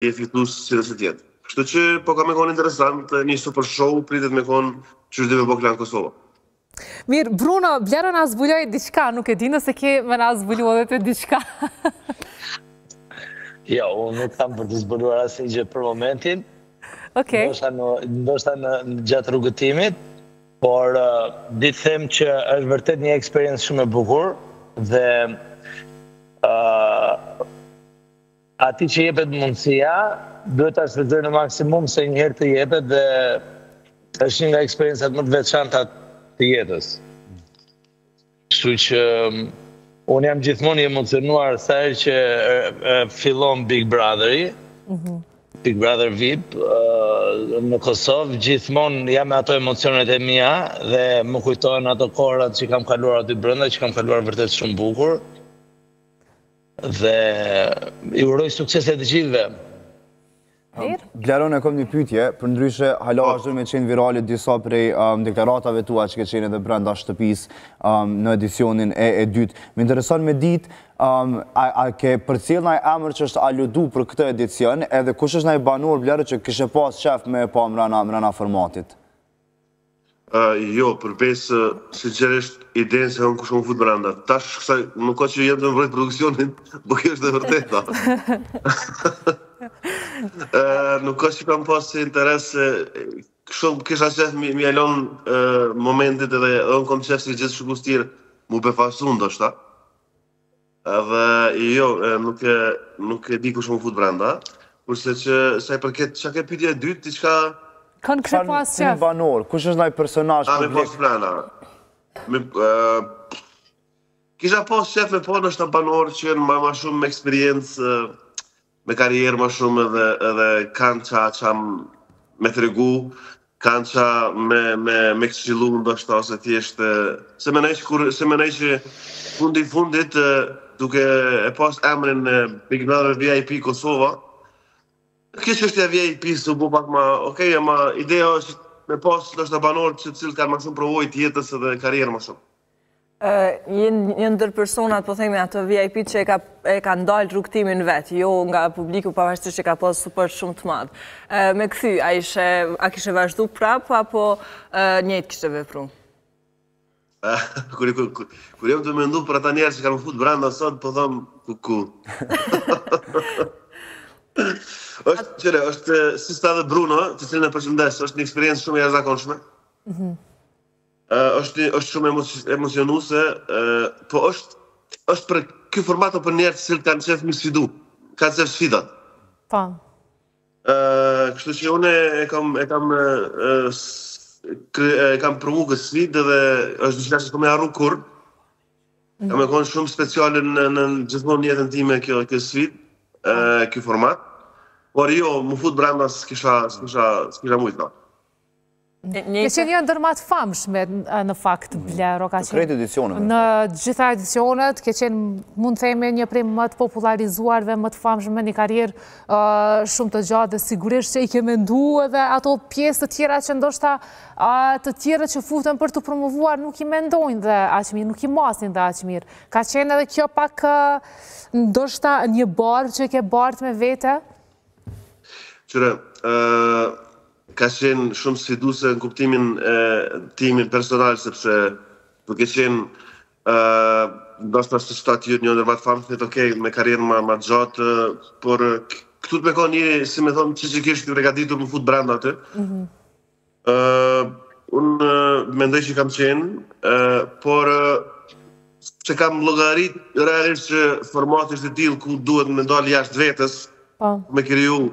je fitues si dhe se tjetë. Kështu që po ka me konë interesant, një super show pritet me konë që është dhe me po klanë Kosova. Mirë, Bruno, blerë nga zbuloj diçka, nuk e di nëse ke me nga zbulu edhe të diçka. Jo, unë nuk kam për të zbuluar asnjë gjë për momentin. Okej. Ndoshta në gjatë rrugëtimit, por di të them që është vërtet një eksperiencë shumë e bukur dhe ati që jepet mundësia, duhet ta shfrytëzoj në maksimum se një herë të jepet dhe është një nga eksperiencat më të veçanta të jetës. Kështu që unë jam gjithmonë i emocionuar sa herë që fillon Big Brotheri, Big Brother VIP në Kosovë, gjithmonë jam me ato emocionet e mia dhe më kujtojnë ato kohërat që kam kaluar aty brenda, që kam kaluar vërtet shumë bukur. Dhe i uroj sukses e të gjithëve. Bleron, e kom një pyetje, për ndryshe hala është me qenë virale disa prej deklaratave tua që ke qenë edhe brenda shtëpisë në edicionin e dytë. Më intereson me ditë, a ke përcjell ndaj emër që është aludu për këtë edicion, edhe kush është ndaj banor Blerë që kishe pas qef me pa mrena formatit? Jo, përbes sinqerisht idenë se unë kush më fut brenda. Tash nuk ka që jetë të mbrojt produksionin, po kjo është dhe vërteta. Nuk ka që kam pas interes, shumë kisha qef mi alon momentit edhe unë kom qef si gjithë shkustirë mu befasu ndoshta. Edhe jo, nuk e di kush më fut brenda, kurse që sa i përket që ke pyetja e dytë, diçka Kënë kështë pas qef? Banor, kush është ndaj personazh publik? Me pas brenda. Kisha pas qef me po nështë banor që janë ma shumë me eksperiencë, me karierë ma shumë edhe kanë qa me të regu, kanë qa me këshilu ndoshta ose thjeshtë. Se me nej që fundit duke e pas emrin Big Brother VIP Kosova, kjo që është e VIP së bu pak ma okej, ama ideja është me pas ndoshta banor që cilë kanë ma shumë provoj tjetës edhe karierë ma shumë. Një ndër personat, po themi ato VIP që e ka ndalë rrugtimin vetë, jo nga publiku pavarësisht që ka pas super shumë të madhë. Me këthy, a kishe vazhdu prap, apo njëjtë kishe vepru? Kur jem të mendu për ata njerë që kanë më fut brenda sot, po thëmë kuku. është si sta dhe Bruno, të cilën e përshëndes, është një eksperiencë shumë e jashtëzakonshme. është shumë emocionuese, po është për ky format për njerëz të cilët kanë qef me sfidu, kanë qef sfidat. Po. Kështu që unë e kam provu këtë sfidë dhe është diçka që s'kam e harru kurrë. Ka me konë shumë speciale në gjithmonë jetën time kjo sfidë, kjo format. Por jo, më fut brenda s'kisha mujtë. Ke qenë një ndër më të famshme në fakt, Blero, ka qenë. Krejt edicionet. Në gjitha edicionet, ke qenë, mund të themi, një prej më të popularizuar dhe më të famshme, një karierë shumë të gjatë dhe sigurisht që i ke mendu edhe ato pjesë të tjera që ndoshta të tjera që futën për të promovuar nuk i mendojnë dhe aq mirë, nuk i masin dhe aq mirë. Ka qenë edhe kjo pak ndoshta një barë që ke bartë me vete? Qëre, ka qenë shumë sfiduse në kuptimin timin personal, sepse duke qenë ndoshta se shtatë një ndër më të famshëm, okej, me karrierën më gjatë, por këtu të me ka një, si me thonë, që kisht të regaditur më fut brenda atë. Unë mendoj që kam qenë, por që kam llogarit realisht që formati është i tillë ku duhet me dalë jashtë vetës, me kriju